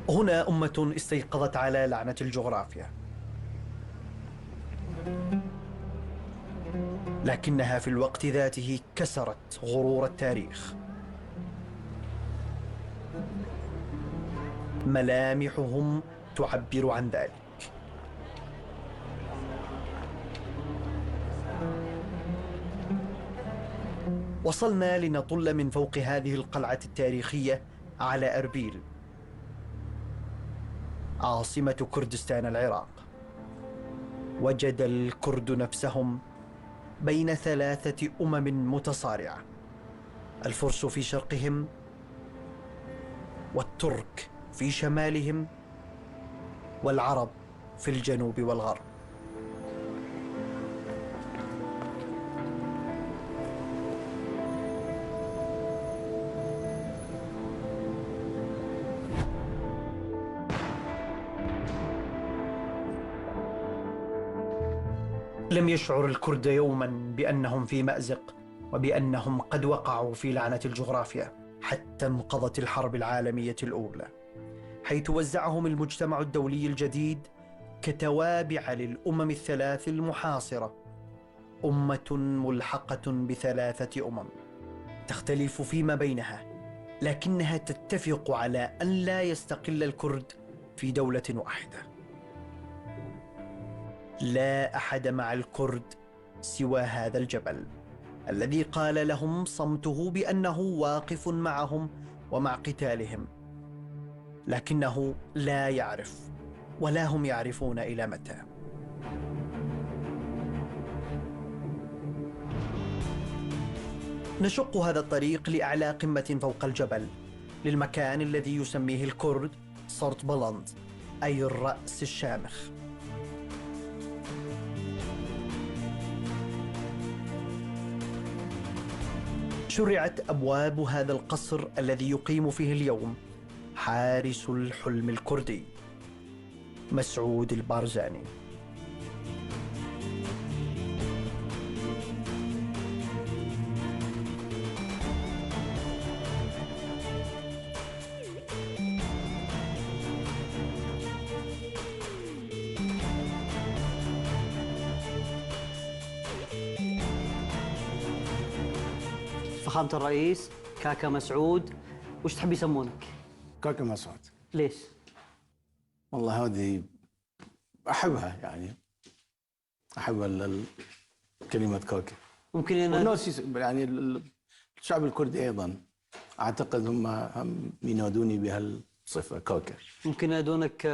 هنا أمة استيقظت على لعنة الجغرافيا، لكنها في الوقت ذاته كسرت غرور التاريخ. ملامحهم تعبر عن ذلك. وصلنا لنطل من فوق هذه القلعة التاريخية على أربيل، عاصمة كردستان العراق. وجد الكرد نفسهم بين ثلاثة متصارعة: الفرس في شرقهم، والترك في شمالهم، والعرب في الجنوب والغرب. لم يشعر الكرد يوما بأنهم في مأزق وبأنهم قد وقعوا في لعنة الجغرافيا، حتى انقضت الحرب العالمية الأولى، حيث وزعهم المجتمع الدولي الجديد كتوابع للأمم الثلاث المحاصرة. أمة ملحقة بثلاثة تختلف فيما بينها، لكنها تتفق على أن لا يستقل الكرد في دولة واحدة. لا أحد مع الكرد سوى هذا الجبل الذي قال لهم صمته بأنه واقف معهم ومع قتالهم، لكنه لا يعرف ولا هم يعرفون إلى متى. نشق هذا الطريق لأعلى قمة فوق الجبل، للمكان الذي يسميه الكرد صورت بلند، أي الرأس الشامخ. شرعت أبواب هذا القصر الذي يقيم فيه اليوم حارس الحلم الكردي مسعود البارزاني. فخامة الرئيس كاكا مسعود، وش تحب يسمونك؟ كاكا مسعود. ليش؟ والله هذه أحبها، يعني أحب كلمة كاكا. ممكن أنا والناس يعني الشعب الكردي أيضا أعتقد هم ينادوني بهالصفة كاكا. ممكن ينادونك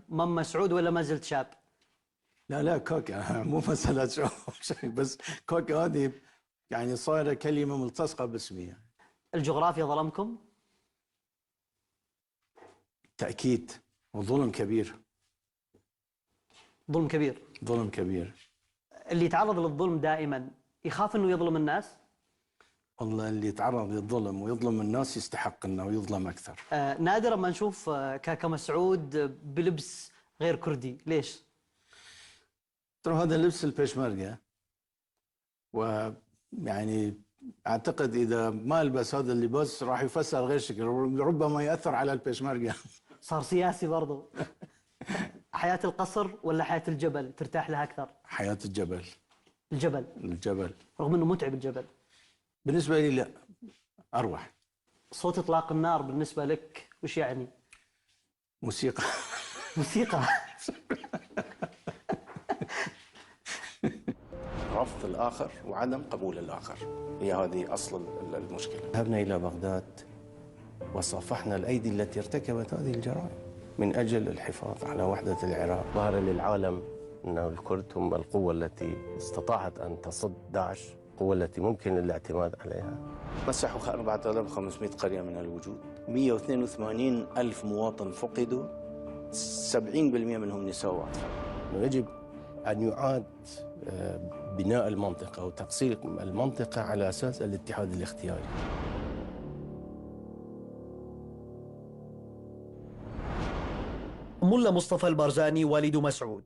مام مسعود ولا ما زلت شاب؟ لا كاكا مو مسألة شو بس كاكا هذه يعني صايرة كلمة ملتصقة باسمي. الجغرافيا ظلمكم؟ تأكيد، وظلم كبير. ظلم كبير. ظلم كبير. اللي يتعرض للظلم دائما يخاف انه يظلم الناس؟ والله اللي يتعرض للظلم ويظلم الناس يستحق انه يظلم اكثر. نادرا ما نشوف كاكا مسعود بلبس غير كردي، ليش؟ ترى هذا لبس البيشمركة، ويعني اعتقد اذا ما البس هذا اللباس راح يفسر غير شكل، ربما ياثر على البيشمركة. صار سياسي برضو. حياة القصر ولا حياة الجبل ترتاح لها اكثر؟ حياة الجبل. الجبل رغم انه متعب الجبل. بالنسبة لي لا، اروح. صوت اطلاق النار بالنسبة لك وش يعني؟ موسيقى. موسيقى. رفض الآخر وعدم قبول الآخر، هي هذه أصل المشكلة. ذهبنا إلى بغداد وصافحنا الأيدي التي ارتكبت هذه الجرائم من أجل الحفاظ على وحدة العراق. ظهر للعالم أن الكرد هم القوة التي استطاعت أن تصد داعش، القوة التي ممكن الاعتماد عليها. مسحوا 4500 قرية من الوجود، 182 ألف مواطن فقدوا، 70% منهم نساء وأطفال. يجب أن يعاد بناء المنطقة وتقسيم المنطقة على أساس الاتحاد الاختياري. ملا مصطفى البارزاني والد مسعود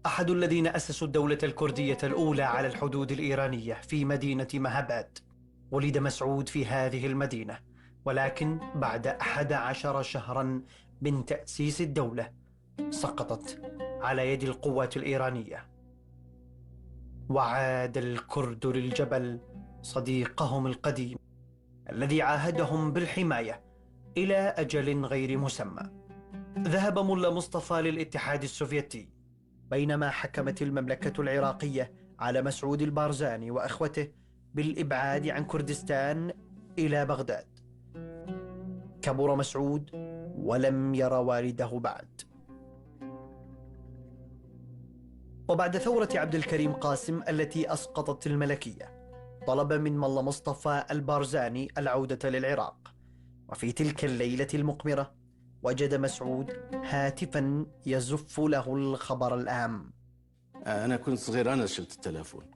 أحد الذين أسسوا الدولة الكردية الأولى على الحدود الإيرانية في مدينة مهاباد. ولد مسعود في هذه المدينة، ولكن بعد 11 شهرا من تأسيس الدولة سقطت على يد القوات الإيرانية. وعاد الكرد للجبل صديقهم القديم الذي عاهدهم بالحماية إلى أجل غير مسمى. ذهب ملا مصطفى للاتحاد السوفيتي بينما حكمت المملكة العراقية على مسعود البارزاني وأخوته بالإبعاد عن كردستان إلى بغداد. كبر مسعود ولم ير والده بعد. وبعد ثورة عبد الكريم قاسم التي أسقطت الملكية، طلب من ملا مصطفى البارزاني العودة للعراق. وفي تلك الليلة المقمرة وجد مسعود هاتفا يزف له الخبر الهام. انا كنت صغير، انا شلت التليفون.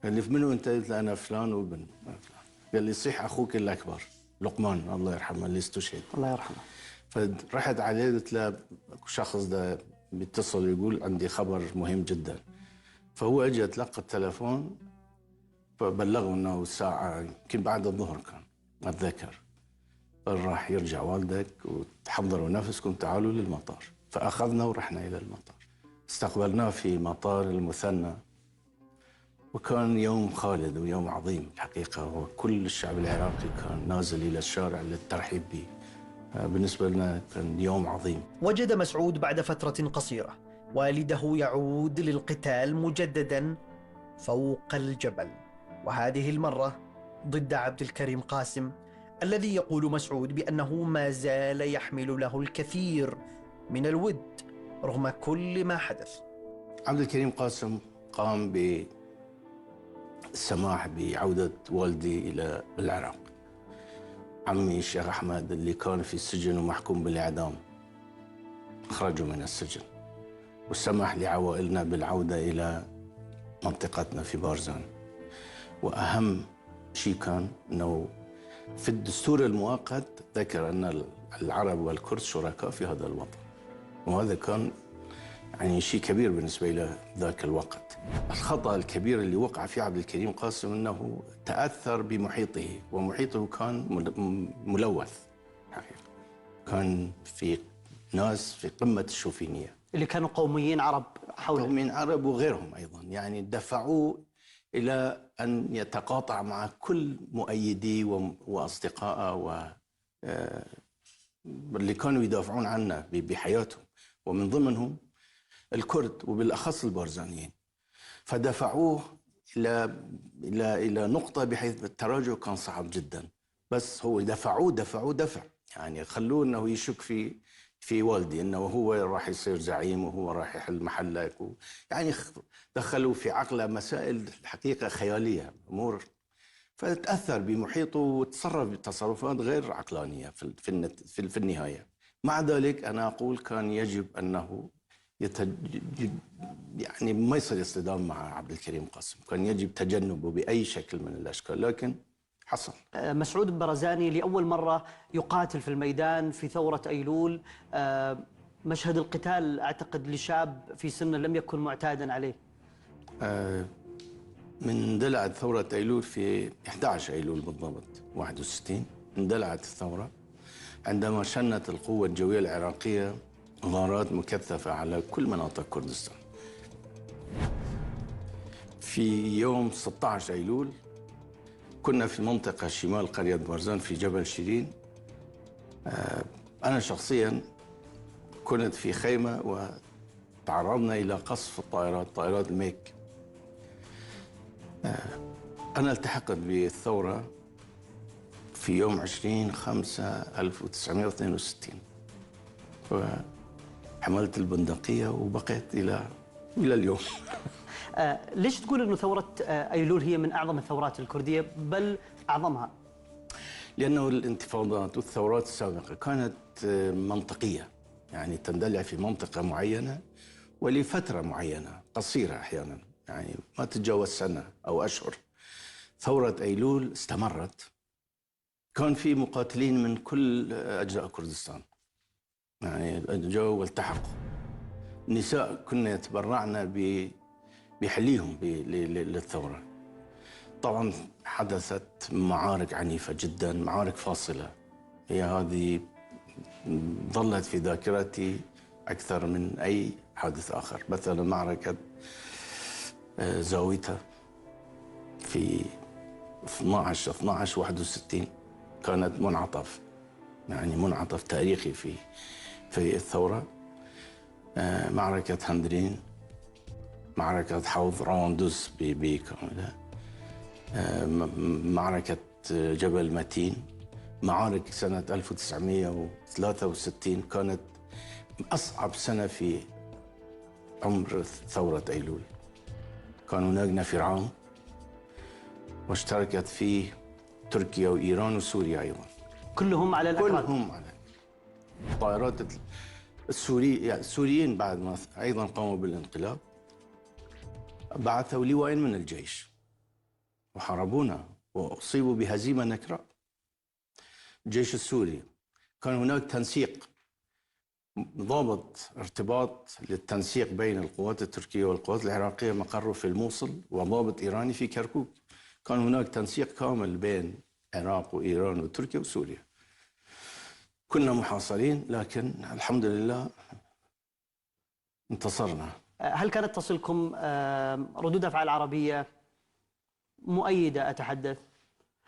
قال لي منو انت؟ قلت له انا فلان وابن. قال لي صيح اخوك الاكبر لقمان الله يرحمه اللي استشهد. الله يرحمه. فرحت عليه قلت له اكو شخص ده بيتصل يقول عندي خبر مهم جدا. فهو اجى تلقى التليفون، فبلغه انه الساعه يمكن بعد الظهر كان ما اتذكر. قال راح يرجع والدك وتحضروا نفسكم تعالوا للمطار. فاخذنا ورحنا الى المطار. استقبلناه في مطار المثنى، وكان يوم خالد ويوم عظيم الحقيقه، وكل الشعب العراقي كان نازل الى الشارع للترحيب به. بالنسبه لنا كان يوم عظيم. وجد مسعود بعد فترة قصيرة والده يعود للقتال مجددا فوق الجبل، وهذه المرة ضد عبد الكريم قاسم الذي يقول مسعود بأنه ما زال يحمل له الكثير من الود رغم كل ما حدث. عبد الكريم قاسم قام بالسماح بعودة والدي إلى العراق. عمي الشيخ أحمد اللي كان في السجن ومحكوم بالإعدام أخرجوا من السجن، وسمح لعوائلنا بالعودة إلى منطقتنا في بارزان. وأهم شيء كان أنه في الدستور المؤقت ذكر أن العرب والكرد شركاء في هذا الوطن، وهذا كان يعني شيء كبير بالنسبة إلى ذاك الوقت. الخطأ الكبير اللي وقع فيه عبد الكريم قاسم أنه تأثر بمحيطه، ومحيطه كان ملوث حقيقة. كان في ناس في قمة الشوفينية اللي كانوا قوميين عرب حوله. قوميين عرب وغيرهم أيضا، يعني دفعوه إلى أن يتقاطع مع كل مؤيديه وأصدقائه اللي كانوا يدافعون عنه بحياتهم، ومن ضمنهم الكرد وبالأخص البارزانيين. فدفعوه إلى نقطة بحيث التراجع كان صعب جدا. بس هو دفع يعني خلوه أنه يشك في والدي أنه هو راح يصير زعيم وهو راح يحل محلك يعني دخلوا في عقله مسائل الحقيقة خيالية، أمور. فتأثر بمحيطه وتصرف بتصرفات غير عقلانية في النهاية. مع ذلك أنا أقول كان يجب أنه يعني ما يصير اصطدام مع عبد الكريم قاسم، كان يجب تجنبه بأي شكل من الأشكال، لكن حصل. مسعود البارزاني لأول مرة يقاتل في الميدان في ثورة أيلول. مشهد القتال أعتقد لشاب في سنه لم يكن معتادا عليه. من اندلعت ثورة أيلول في 11 أيلول بالضبط 61. اندلعت الثورة عندما شنت القوة الجوية العراقية غارات مكثفة على كل مناطق كردستان. في يوم 16 أيلول كنا في منطقة شمال قرية بارزان في جبل شيرين. أنا شخصياً كنت في خيمة وتعرضنا إلى قصف طائرات الميك. أنا التحقت بالثورة في يوم 20/5/1962 وحملت البندقية وبقيت إلى اليوم. ليش تقول أنه ثورة أيلول هي من أعظم الثورات الكردية بل أعظمها؟ لأنه الانتفاضات والثورات السابقة كانت منطقية، يعني تندلع في منطقة معينة ولفترة معينة قصيرة أحيانا، يعني ما تتجاوز سنة أو أشهر. ثورة أيلول استمرت، كان في مقاتلين من كل أجزاء كردستان، يعني جو والتحقوا. النساء كنا يتبرعن بحليهم للثورة. طبعا حدثت معارك عنيفة جدا، معارك فاصلة، هي هذه ظلت في ذاكرتي أكثر من أي حادث آخر. مثلا معركة زاويتا في 12/12/61 كانت منعطف، يعني منعطف تاريخي في الثورة. معركة هندرين، معركة حوض راندوس بكاملة، معركة جبل متين، معارك سنة 1963 كانت أصعب سنة في عمر ثورة أيلول. كان هناك نفيران واشتركت فيه تركيا وإيران وسوريا أيضا. كلهم على الأكراد؟ كلهم على الطائرات السوريين بعد ما أيضا قاموا بالانقلاب بعثوا لواء من الجيش وحاربونا وأصيبوا بهزيمة نكراء. الجيش السوري كان هناك تنسيق، ضابط ارتباط للتنسيق بين القوات التركية والقوات العراقية مقره في الموصل، وضابط إيراني في كركوك. كان هناك تنسيق كامل بين العراق وإيران وتركيا وسوريا. كنا محاصرين لكن الحمد لله انتصرنا. هل كانت تصلكم ردود أفعال عربية مؤيدة أتحدث،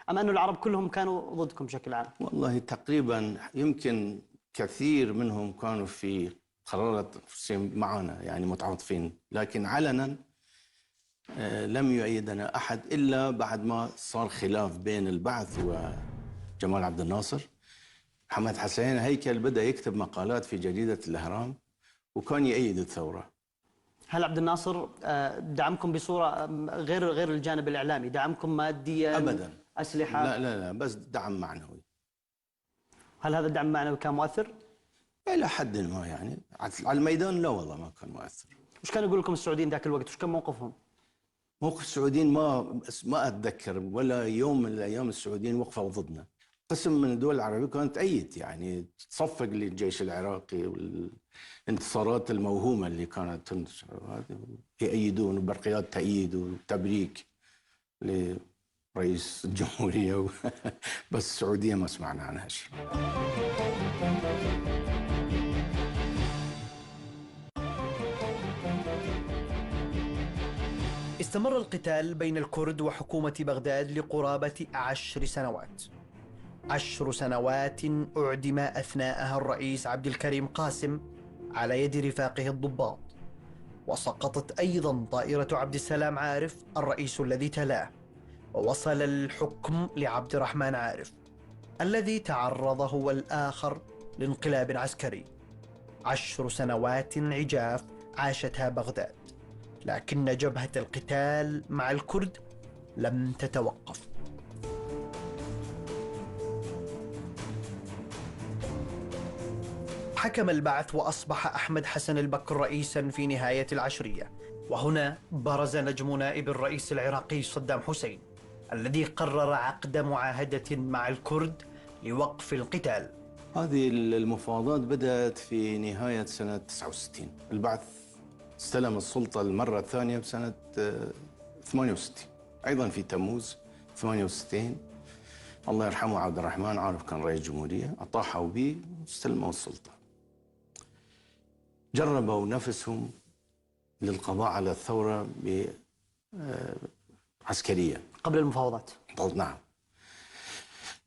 أم أن العرب كلهم كانوا ضدكم بشكل عام؟ والله تقريبا يمكن كثير منهم كانوا في قرارات معنا، يعني متعاطفين، لكن علنا لم يؤيدنا أحد إلا بعد ما صار خلاف بين البعث وجمال عبد الناصر. محمد حسين هيكل بدأ يكتب مقالات في جريدة الأهرام وكان يؤيد الثورة. هل عبد الناصر دعمكم بصورة غير الجانب الإعلامي، دعمكم ماديا؟ أبدا. أسلحة؟ لا بس دعم معنوي. هل هذا الدعم المعنوي كان مؤثر؟ إلى حد ما، يعني على الميدان لا والله ما كان مؤثر. وش كانوا يقول لكم السعوديين ذاك الوقت؟ وش كان موقفهم؟ موقف السعوديين ما أتذكر ولا يوم من الأيام السعوديين وقفوا ضدنا. قسم من الدول العربية كانت تأيد، يعني تصفق للجيش العراقي والانتصارات الموهومة اللي كانت تنتشر، يأيدون وبرقيات تأييد وتبريك لرئيس الجمهورية بس السعودية ما سمعنا عنها شيء. استمر القتال بين الكرد وحكومة بغداد لقرابة 10 سنوات. 10 سنوات أعدم أثناءها الرئيس عبد الكريم قاسم على يد رفاقه الضباط، وسقطت أيضا طائرة عبد السلام عارف الرئيس الذي تلاه، ووصل الحكم لعبد الرحمن عارف الذي تعرض هو الآخر لانقلاب عسكري. 10 سنوات عجاف عاشتها بغداد، لكن جبهة القتال مع الكرد لم تتوقف. حكم البعث وأصبح أحمد حسن البكر رئيسا في نهاية العشرية، وهنا برز نجم نائب الرئيس العراقي صدام حسين الذي قرر عقد معاهدة مع الكرد لوقف القتال. هذه المفاوضات بدأت في نهاية سنة 69. البعث استلم السلطة المرة الثانية بسنة 68، أيضا في تموز 68. الله يرحمه عبد الرحمن عارف كان رئيس جمهورية، أطاحوا به واستلموا السلطة. جربوا نفسهم للقضاء على الثورة عسكريا قبل المفاوضات. نعم.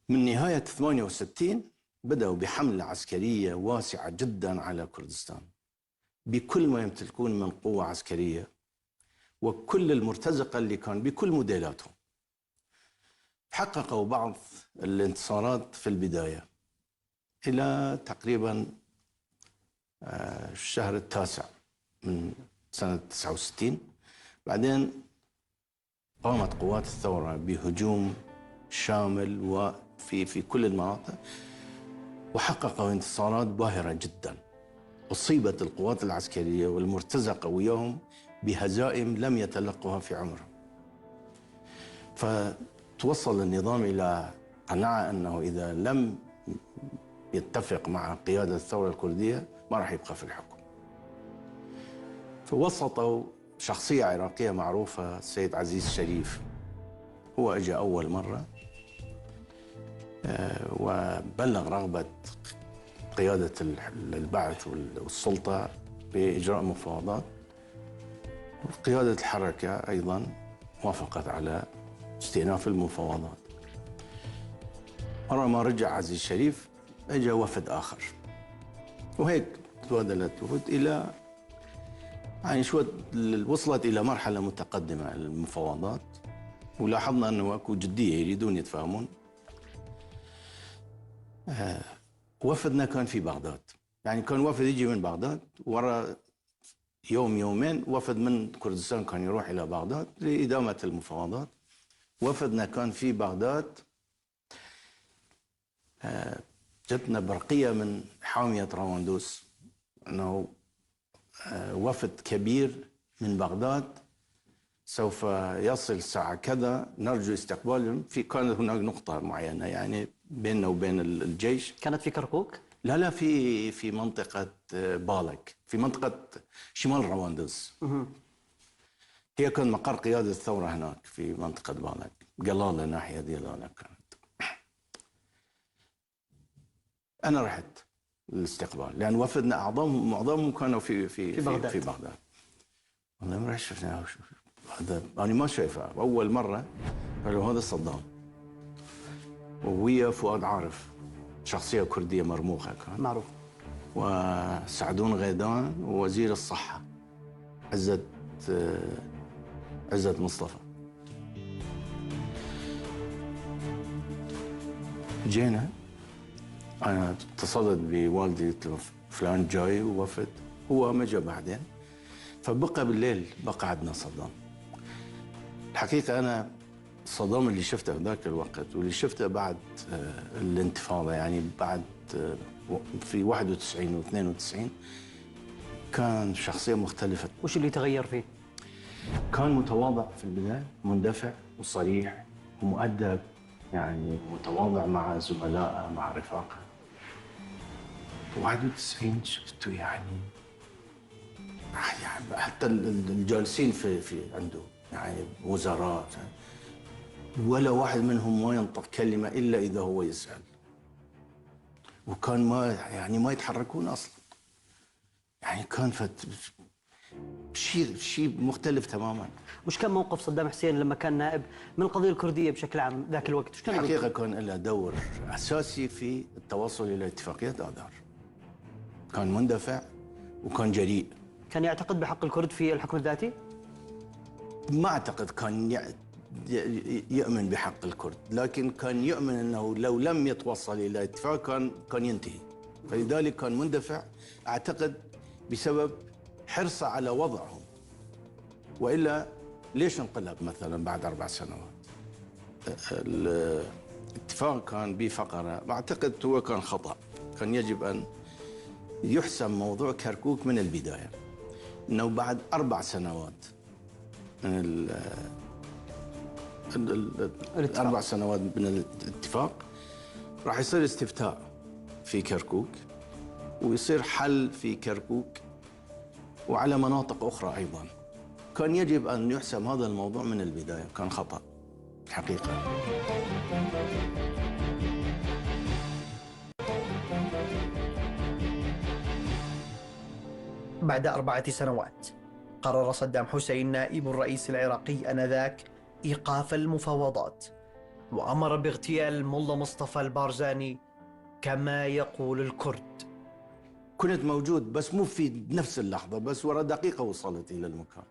من نهاية 68 بدأوا بحملة عسكرية واسعة جدا على كردستان بكل ما يمتلكون من قوة عسكرية وكل المرتزقة اللي كان بكل موديلاتهم. حققوا بعض الانتصارات في البداية إلى تقريبا الشهر التاسع من سنة 69. بعدين قامت قوات الثورة بهجوم شامل وفي كل المناطق، وحققوا انتصارات باهرة جدا. أصيبت القوات العسكرية والمرتزقة وياهم بهزائم لم يتلقوها في عمرهم. فتوصل النظام إلى قناعة أنه إذا لم يتفق مع قيادة الثورة الكردية ما راح يبقى في الحكم. فوسطوا شخصية عراقية معروفة السيد عزيز شريف، هو اجى أول مرة وبلغ رغبة قيادة البعث والسلطة بإجراء مفاوضات، وقيادة الحركة أيضا وافقت على استئناف المفاوضات. مرة ما رجع عزيز شريف اجى وفد آخر، وهيك تبادلت وفد إلى يعني شوي وصلت إلى مرحلة متقدمة المفاوضات، ولاحظنا أنه أكو جدية يريدون يتفاهمون. وفدنا كان في بغداد، يعني كان وفد يجي من بغداد، ورا يوم يومين وفد من كردستان كان يروح إلى بغداد لإدامة المفاوضات. وفدنا كان في بغداد، جتنا برقية من حامية راوندوس أنه وفد كبير من بغداد سوف يصل الساعة كذا، نرجو استقبالهم. كانت هناك نقطة معينة يعني بيننا وبين الجيش. كانت في كركوك؟ لا في منطقة بالك، في منطقة شمال راوندوس. هي كان مقر قيادة الثورة هناك في منطقة بالك، قلالة ناحية ديالنا كانت. أنا رحت للاستقبال لأن وفدنا معظمهم كانوا في بغداد. والله ما شفناه، هذا أنا ما شايفه أول مرة. قالوا هذا صدام، وويا فؤاد عارف شخصية كردية مرموقة كان معروف، وسعدون غيدان، ووزير الصحة عزت مصطفى. جينا، أنا اتصلت بوالدي قلت له فلان جاي ووفد، هو ما جاء بعدين. فبقى بالليل بقى عندنا صدام. الحقيقة أنا الصدام اللي شفته في ذاك الوقت واللي شفته بعد الانتفاضة، يعني بعد في 91 و92 كان شخصية مختلفة. وش اللي تغير فيه؟ كان متواضع في البداية، مندفع وصريح ومؤدب، يعني متواضع مع زملائه مع رفاقه. 91 شفته يعني حتى الجالسين في عنده يعني وزارات ولا واحد منهم ما ينطق كلمة إلا إذا هو يسأل، وكان ما يتحركون أصلا. يعني كان شيء مختلف تماما. وش كان موقف صدام حسين لما كان نائب من القضية الكردية بشكل عام ذاك الوقت؟ الحقيقة كان له دور أساسي في التوصل إلى اتفاقية آذار. كان مندفع وكان جريء. كان يعتقد بحق الكرد في الحكم الذاتي؟ ما أعتقد كان يؤمن بحق الكرد، لكن كان يؤمن أنه لو لم يتوصل إلى اتفاق كان ينتهي. فلذلك كان مندفع، أعتقد بسبب حرصه على وضعهم. وإلا ليش انقلب مثلا بعد 4 سنوات؟ الاتفاق كان به فقرة، أعتقد هو كان خطأ. كان يجب أن يحسم موضوع كركوك من البداية، أنه بعد 4 سنوات من 4 سنوات من الاتفاق راح يصير استفتاء في كركوك، ويصير حل في كركوك وعلى مناطق أخرى أيضا. كان يجب أن يحسم هذا الموضوع من البداية، كان خطأ حقيقة. بعد 4 سنوات قرر صدام حسين نائب الرئيس العراقي آنذاك إيقاف المفاوضات، وأمر باغتيال ملا مصطفى البارزاني كما يقول الكرد. كنت موجود بس مو في نفس اللحظة، بس ورا دقيقة وصلت إلى المكان.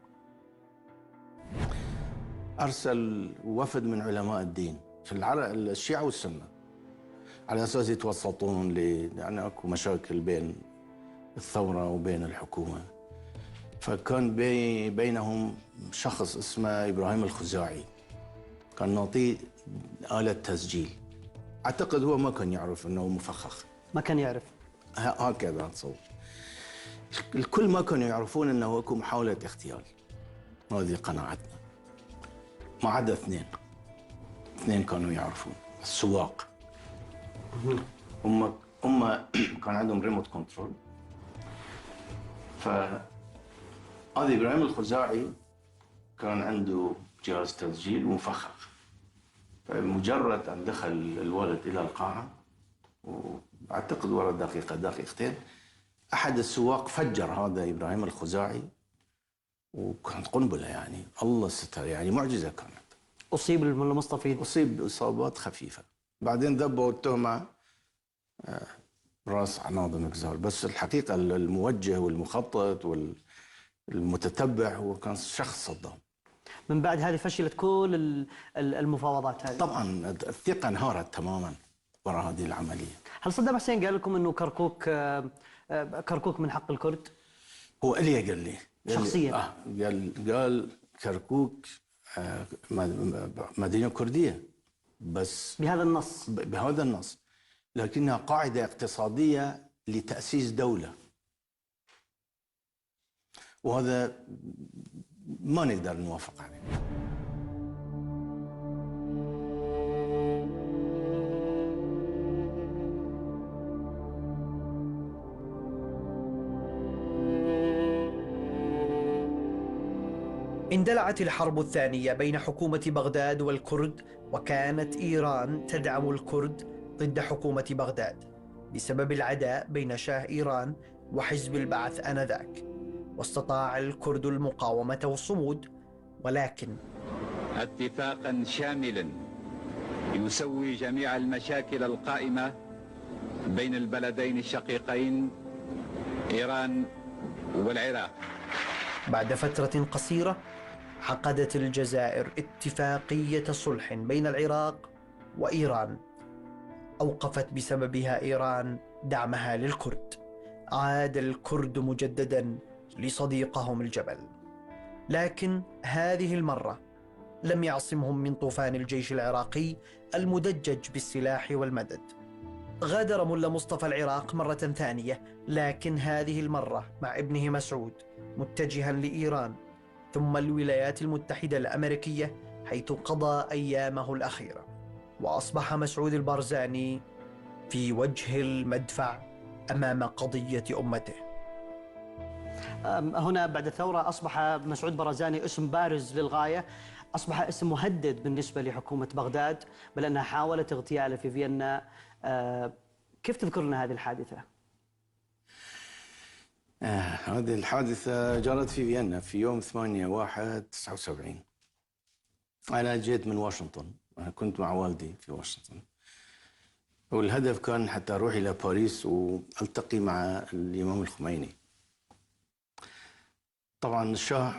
أرسل وفد من علماء الدين في الشيعة والسنة على أساس يتوسطون لأن أكو مشاكل بين الثورة وبين الحكومة. فكان بينهم شخص اسمه إبراهيم الخزاعي، كان نعطيه آلة تسجيل. أعتقد هو ما كان يعرف أنه مفخخ، ما كان يعرف، هكذا أتصور. الكل ما كانوا يعرفون أنه أكو محاولة اغتيال، هذه قناعتنا. ما عدا 2 كانوا يعرفون، السواق. هم هم كان عندهم ريموت كنترول. فهذا إبراهيم الخزاعي كان عنده جهاز تسجيل مفخخ. فمجرد أن دخل الولد إلى القاعة، وأعتقد ورا دقيقة دقيقتين، أحد السواق فجر هذا إبراهيم الخزاعي، وكانت قنبلة يعني الله ستر، يعني معجزة كانت. أصيب المصطفى؟ أصيب إصابات خفيفة. بعدين ذبوا التهمة راس عناض مكزار، بس الحقيقة الموجه والمخطط والمتتبع هو كان شخص صدام. من بعد هذه فشلت كل المفاوضات هذه؟ طبعا الثقة انهارت تماما وراء هذه العملية. هل صدام حسين قال لكم أنه كركوك من حق الكرد؟ هو إلي قال لي شخصيا؟ قال كركوك مدينة كردية، بس بهذا النص، لكنها قاعدة اقتصادية لتأسيس دولة، وهذا ما نقدر نوافق عليه. اندلعت الحرب الثانية بين حكومة بغداد والكرد، وكانت إيران تدعم الكرد ضد حكومة بغداد بسبب العداء بين شاه إيران وحزب البعث آنذاك. واستطاع الكرد المقاومة والصمود، ولكن اتفاقا شاملا يسوي جميع المشاكل القائمة بين البلدين الشقيقين إيران والعراق. بعد فترة قصيرة عقدت الجزائر اتفاقية صلح بين العراق وإيران، أوقفت بسببها إيران دعمها للكرد. عاد الكرد مجددا لصديقهم الجبل، لكن هذه المرة لم يعصمهم من طوفان الجيش العراقي المدجج بالسلاح والمدد. غادر ملا مصطفى العراق مرة ثانية، لكن هذه المرة مع ابنه مسعود متجها لإيران، ثم الولايات المتحدة الأمريكية، حيث قضى أيامه الأخيرة. وأصبح مسعود البارزاني في وجه المدفع أمام قضية أمته. هنا بعد الثورة أصبح مسعود برزاني اسم بارز للغاية، أصبح اسم مهدد بالنسبة لحكومة بغداد، بل أنها حاولت اغتياله في فيينا. كيف تذكرنا هذه الحادثة؟ هذه الحادثة جرت في فيينا في يوم 8/1/79. أنا جيت من واشنطن، أنا كنت مع والدي في واشنطن، والهدف كان حتى أروح إلى باريس وألتقي مع الإمام الخميني. طبعا الشاه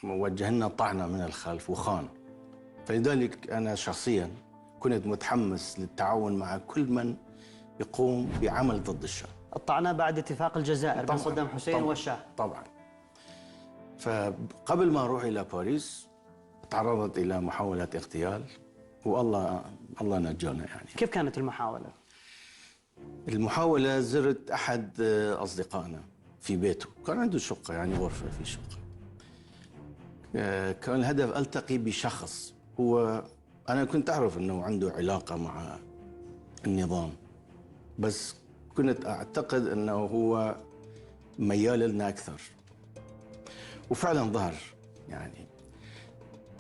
وجه لنا طعنة من الخلف وخان، فلذلك أنا شخصيا كنت متحمس للتعاون مع كل من يقوم بعمل ضد الشاه. الطعنة بعد اتفاق الجزائر بين صدام حسين والشاه. طبعا. فقبل ما أروح إلى باريس تعرضت إلى محاولة اغتيال، والله نجانا يعني. كيف كانت المحاولة؟ المحاولة زرت أحد أصدقائنا في بيته، كان عنده شقة يعني غرفة في شقة. كان الهدف ألتقي بشخص أنا كنت أعرف أنه عنده علاقة مع النظام، بس كنت أعتقد أنه هو ميال لنا أكثر، وفعلا ظهر. يعني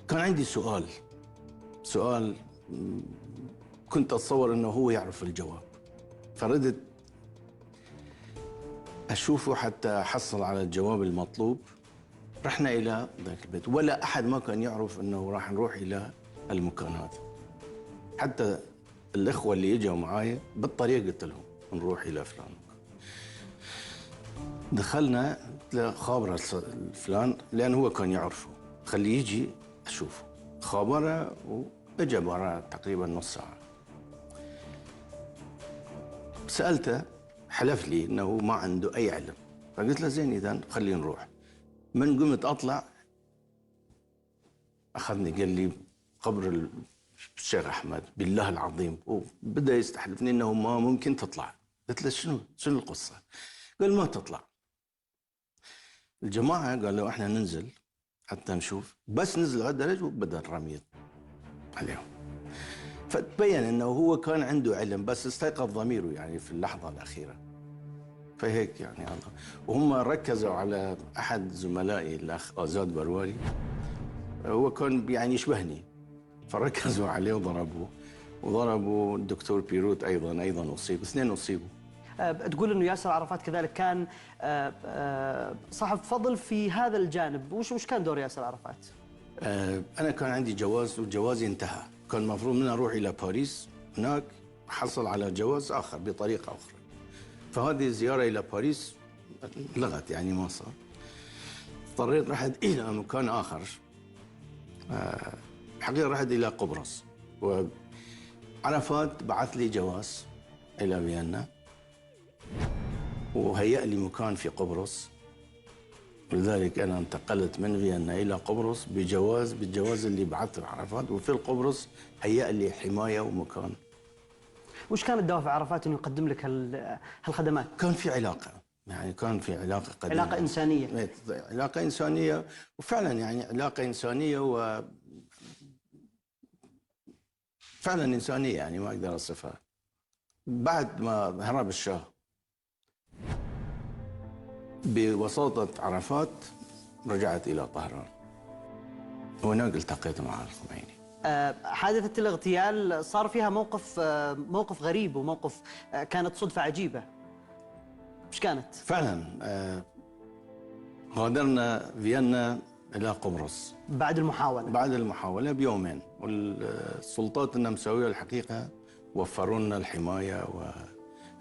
كان عندي سؤال كنت أتصور أنه هو يعرف الجواب، فردت أشوفه حتى أحصل على الجواب المطلوب. رحنا إلى ذاك البيت، ولا أحد ما كان يعرف أنه راح نروح إلى المكان هذا. حتى الإخوة اللي يجوا معاي بالطريق قلت لهم نروح إلى فلان. دخلنا خابره فلان، لأن هو كان يعرفه، خليه يجي أشوفه. خابره وإجا برا تقريبا نص ساعة. سألته، حلف لي أنه ما عنده أي علم، فقلت له زين إذا خلينا نروح. من قمت أطلع أخذني قال لي قبر الشيخ أحمد بالله العظيم، وبدأ يستحلفني أنه ما ممكن تطلع. قلت له شنو القصة؟ قال ما تطلع. الجماعة قالوا احنا ننزل حتى نشوف، بس نزل على الدرج وبدأ الرمي عليهم. فتبين أنه هو كان عنده علم بس استيقظ ضميره يعني في اللحظة الأخيرة. فهيك يعني الله. وهم ركزوا على أحد زملائي الأخ آزاد برواري، هو كان يعني يشبهني، فركزوا عليه وضربوه، وضربوا الدكتور بيروت أيضا أصيب، اثنين أصيبوا. تقول انه ياسر عرفات كذلك كان صاحب فضل في هذا الجانب، وش كان دور ياسر عرفات؟ أنا كان عندي جواز وجوازي انتهى، كان المفروض مني أروح إلى باريس، هناك حصل على جواز آخر بطريقة أخرى. فهذه الزيارة إلى باريس لغت يعني ما صار. اضطريت رحت إلى مكان آخر، حقيقة رحت إلى قبرص، وعرفات بعث لي جواز إلى فيينا وهيأ لي مكان في قبرص، ولذلك أنا انتقلت من فيينا إلى قبرص بالجواز اللي بعثه عرفات، وفي القبرص هيأ لي حماية ومكان. وش كانت دوافع عرفات انه يقدم لك هالخدمات؟ كان في علاقة، يعني كان في علاقة قديمة، علاقة إنسانية. علاقة إنسانية، وفعلا يعني علاقة إنسانية فعلا إنسانية يعني ما أقدر أصفها. بعد ما هرب الشاه بوساطة عرفات رجعت إلى طهران، وهناك التقيت مع الخميني. حادثة الاغتيال صار فيها موقف غريب، وموقف كانت صدفة عجيبة. ايش كانت؟ فعلا غادرنا فيينا إلى قبرص بعد المحاولة بيومين، والسلطات النمساوية الحقيقة وفروا لنا الحماية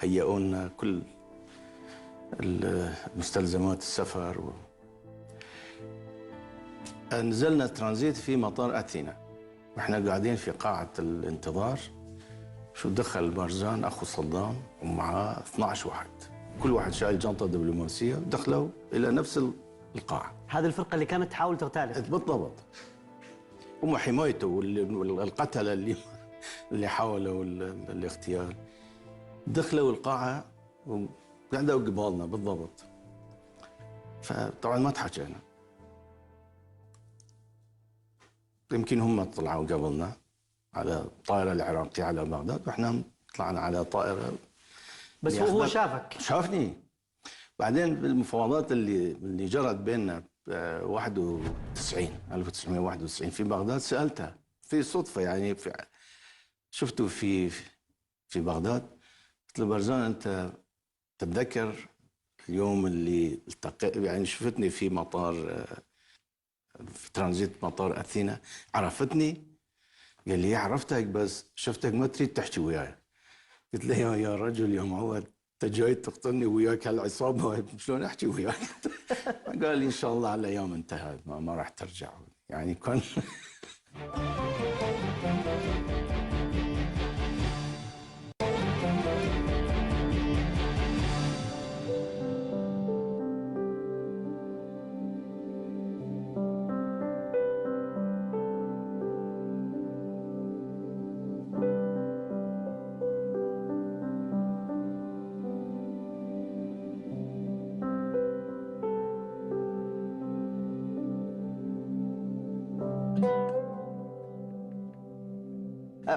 وهيئوا لنا كل مستلزمات السفر نزلنا ترانزيت في مطار أثينا، واحنا قاعدين في قاعة الانتظار شو دخل بارزان أخو صدام ومعاه 12 واحد، كل واحد شايل جنطة دبلوماسية، دخلوا إلى نفس القاعة. هذه الفرقة اللي كانت تحاول تغتاله؟ بالضبط. هم حمايته والقتلة اللي حاولوا الاغتيال دخلوا القاعة وقعدوا قبالنا بالضبط. فطبعا ما تحكينا، يمكن هم طلعوا قبلنا على الطائرة العراقية على بغداد، واحنا طلعنا على طائرة. بس هو شافك؟ شافني. بعدين بالمفاوضات اللي جرت بيننا 1991 في بغداد سألتها في صدفة يعني شفته في بغداد، قلت له برزان أنت تتذكر اليوم اللي يعني شفتني في مطار في ترانزيت مطار أثينا، عرفتني؟ قال لي عرفتك بس شفتك ما تريد تحكي وياي. قلت له يا رجل يا معود انت جاي تقتلني وياك هالعصابه شلون احكي وياك؟ قال لي ان شاء الله على ايام انتهت ما راح ترجع يعني كان.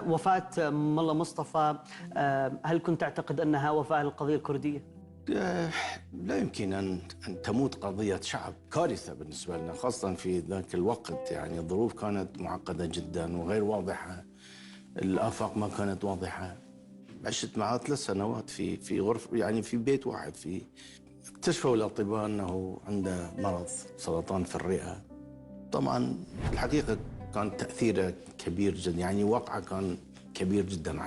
وفاة ملا مصطفى، هل كنت تعتقد أنها وفاة للقضية الكردية؟ لا يمكن أن تموت قضية شعب، كارثة بالنسبة لنا خاصة في ذاك الوقت، يعني الظروف كانت معقدة جدا وغير واضحة، الآفاق ما كانت واضحة. عشت معاه 3 سنوات في غرفة يعني في بيت واحد. اكتشفوا الأطباء أنه عنده مرض سرطان في الرئة. طبعا الحقيقة كان تأثيره كبير جدا، يعني وقعه كان كبير جدا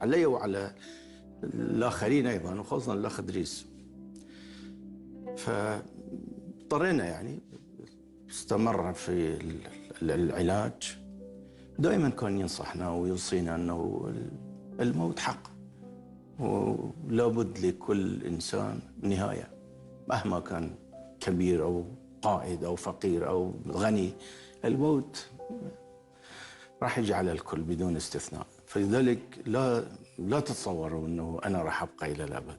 علي وعلى الآخرين أيضا، وخاصة الأخ إدريس. فاضطرينا يعني استمر في العلاج. دائما كان ينصحنا ويوصينا أنه الموت حق، ولابد لكل إنسان نهاية مهما كان كبير أو قائد أو فقير أو غني، الموت راح يجي على الكل بدون استثناء. فلذلك لا تتصوروا أنه أنا راح أبقى إلى الأبد،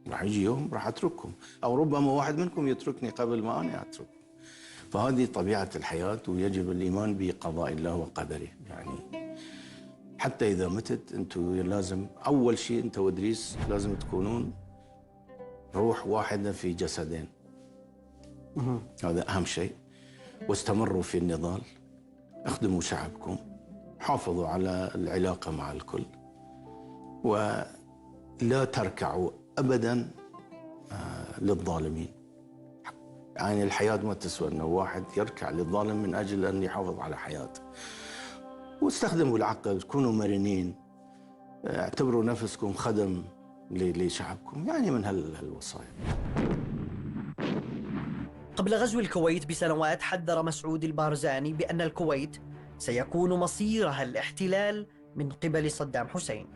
راح يجي يوم راح أترككم، أو ربما واحد منكم يتركني قبل ما أنا أترك. فهذه طبيعة الحياة، ويجب الإيمان بقضاء الله وقدره. يعني حتى إذا متت أنتم لازم أول شيء أنت وإدريس لازم تكونون روح واحدة في جسدين. هذا أهم شيء. واستمروا في النضال، اخدموا شعبكم، حافظوا على العلاقة مع الكل، ولا تركعوا أبدا للظالمين. يعني الحياة ما تسوى أنه واحد يركع للظالم من أجل أن يحافظ على حياته. واستخدموا العقل، كونوا مرنين، اعتبروا نفسكم خدم لشعبكم، يعني من هالوصايا. قبل غزو الكويت بسنوات حذر مسعود البارزاني بأن الكويت سيكون مصيرها الاحتلال من قبل صدام حسين.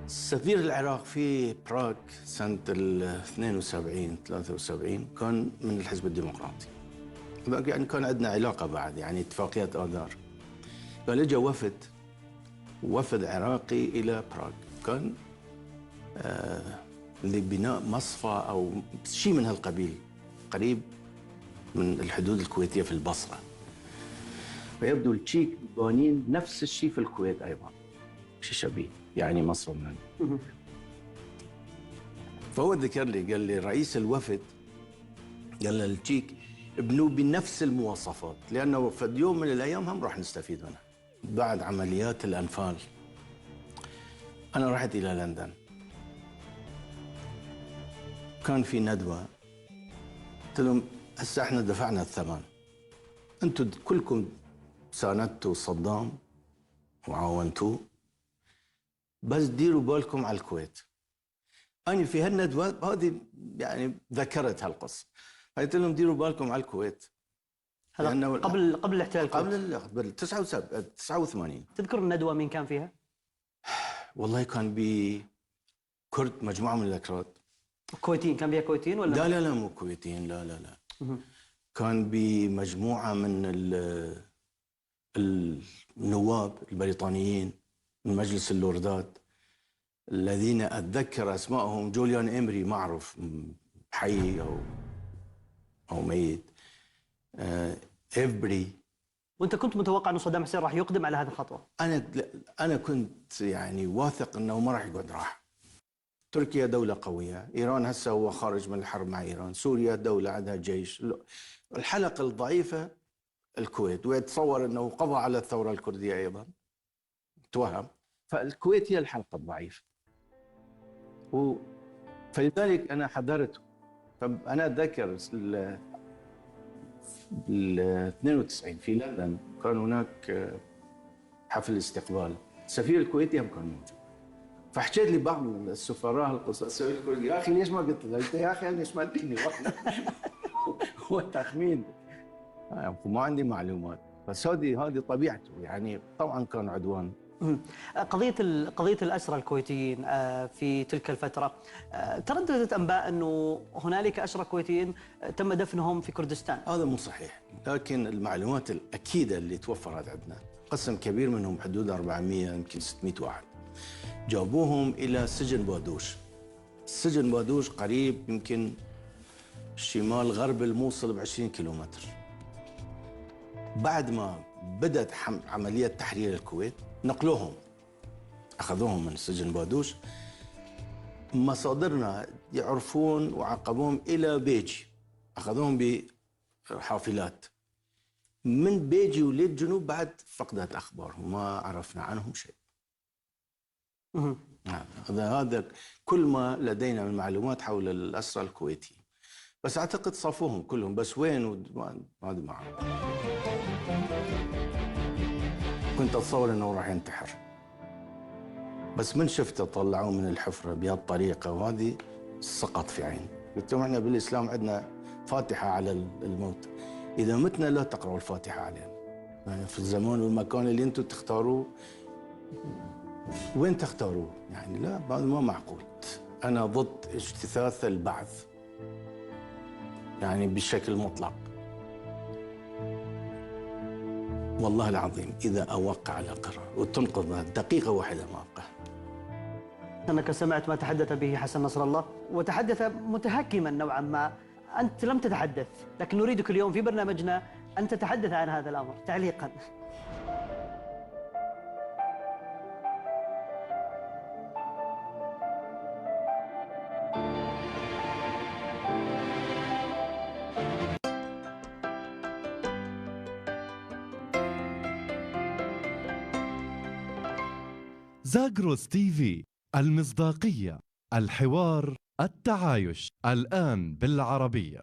سفير العراق في براغ سنة 72 73 كان من الحزب الديمقراطي، يعني كان عندنا علاقة بعد، يعني اتفاقيات آذار. قال اجى وفد عراقي إلى براغ، كان لبناء مصفى أو شيء من هالقبيل قريب من الحدود الكويتية في البصرة. فيبدو التشيك بانين نفس الشيء في الكويت أيضا، شيء شبيه، يعني مصر من. فهو ذكر لي، قال لي رئيس الوفد قال للتشيك ابنوا بنفس المواصفات، لأنه في يوم من الأيام هم راح نستفيد منها. بعد عمليات الأنفال أنا رحت إلى لندن، كان في ندوة، قلت لهم هسه احنا دفعنا الثمن، انتم كلكم ساندتوا صدام وعاونتوه، بس ديروا بالكم على الكويت. أنا في هالندوة هذه يعني ذكرت هالقصة، قلت لهم ديروا بالكم على الكويت. هذا قبل الاحتلال الكويت، قبل 89. تذكر الندوة مين كان فيها؟ والله كان بكرد، مجموعة من الأكراد. كويتيين؟ كان بيها كويتيين ولا؟ لا مو كويتيين، لا. كان بمجموعة من النواب البريطانيين من مجلس اللوردات، الذين أتذكر أسمائهم جوليان إمري، ما أعرف حي أو ميت، إفبري. وأنت كنت متوقع أن صدام حسين راح يقدم على هذه الخطوة؟ أنا كنت يعني واثق أنه ما راح يقعد راح. تركيا دولة قوية، إيران هسه هو خارج من الحرب مع إيران، سوريا دولة عندها جيش، الحلقة الضعيفة الكويت، ويتصور أنه قضى على الثورة الكردية أيضا، توهم، فالكويت هي الحلقة الضعيفة. فلذلك أنا حذرته. فأنا أتذكر بال 92 في لندن كان هناك حفل استقبال، السفير الكويتي هم كان موجود، فحكيت لي بعض السفراء القصة، السفير الكويتي يا أخي ليش ما قلت له؟ قلت يا أخي ليش ما تديني؟ هو تخمين، ما عندي معلومات، بس هذه طبيعته، يعني طبعا كان عدوان. قضية الأسرى الكويتيين في تلك الفترة، ترددت أنباء أنه هنالك أسرى كويتيين تم دفنهم في كردستان. هذا مو صحيح، لكن المعلومات الأكيدة اللي توفرت عندنا قسم كبير منهم حدود 400 يمكن 600 واحد جابوهم إلى سجن بادوش. سجن بادوش قريب يمكن شمال غرب الموصل ب20 كيلومتر. بعد ما بدأت عملية تحرير الكويت نقلوهم، أخذوهم من سجن بادوش، مصادرنا يعرفون وعقبوهم إلى بيجي، أخذوهم بحافلات من بيجي وللجنوب. بعد فقدت أخبارهم، ما عرفنا عنهم شيء. هذا كل ما لدينا من معلومات حول الأسرى الكويتيين، بس أعتقد صافوهم كلهم، بس وين هذا ما أعرف. كنت أتصور أنه راح ينتحر، بس من شفته طلعوه من الحفرة بهالطريقة، وهذه سقط في عيني. قلت لهم احنا بالإسلام عندنا فاتحة على الموت، إذا متنا لا تقرأوا الفاتحة علينا. يعني في الزمان والمكان اللي أنتم تختاروه، وين تختاروه؟ يعني لا، هذا ما معقول. أنا ضد اجتثاث البعث يعني بشكل مطلق. والله العظيم إذا أوقع على قرار وتنقض دقيقة واحدة ما أبقى. أنك سمعت ما تحدث به حسن نصر الله، وتحدث متهكما نوعا ما. أنت لم تتحدث، لكن نريدك اليوم في برنامجنا أن تتحدث عن هذا الأمر تعليقا. زاغروس تي في، المصداقية، الحوار، التعايش، الآن بالعربية.